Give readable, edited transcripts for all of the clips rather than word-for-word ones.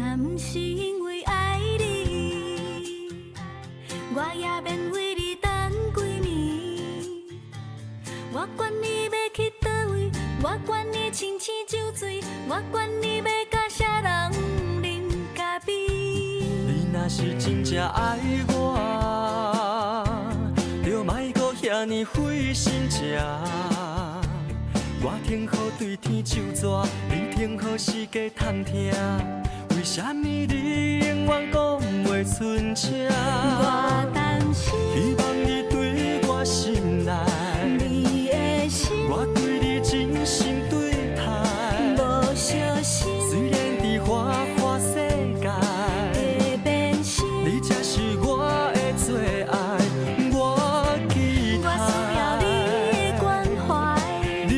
若不是因为爱你，我也免为你等几年。我管你要去倒位，我管你亲像酒醉，我管你要甲啥人啉咖啡。你若是真正爱我，就莫搁遐尼费心食。我听好对天手纸，你听好世界探听。为什么你永远讲袂出声？我担心希望你对我心内，你的心我对你真心对待。无小心虽然伫花花世界，会变心。你才是我的最爱，我期我需要待。你的关怀，你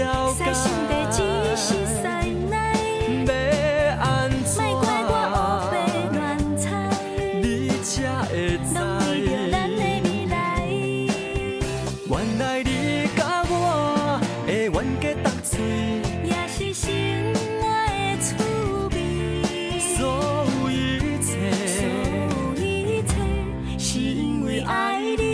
了解塞心地只是塞奶，要安怎？莫怪我黑白乱猜，你才会拢为着咱的知。未来。原来你甲我会冤家搭嘴，也是生活的趣味，所有一切所有一切是因为爱你。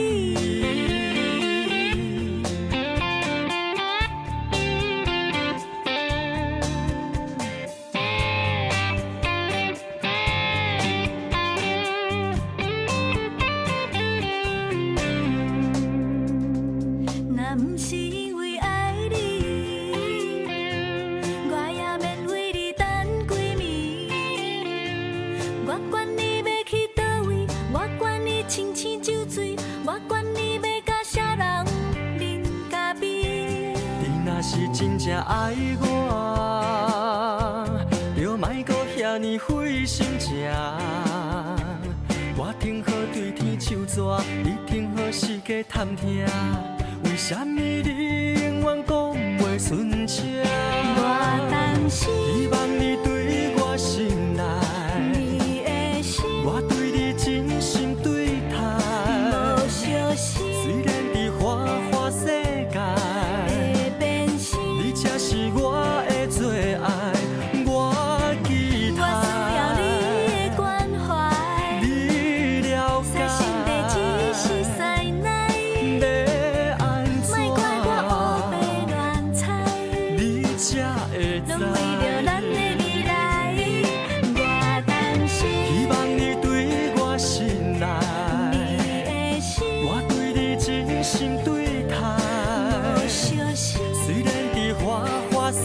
若不是因为爱你，我也免为你等几暝。我管你要去倒位，我管你亲像酒醉，我管你要甲啥人啉咖啡。你若是真正爱我，就莫搁遐尼费心食。我听好对天手纸，你听好世界探听。为什么你永远讲袂顺声？我担心希望你对我心内，你的心我对你真心对待。无小心虽然伫花花世界，会变心。你才是我的最爱，我期我需要你待。的关怀，你了塞心地只是解塞奶，要安莫怪我黑白怎？乱猜，你才会拢为着咱的知。未来。我担心希望你对我心你内，的心我对你真心对待。无小心虽然伫花花世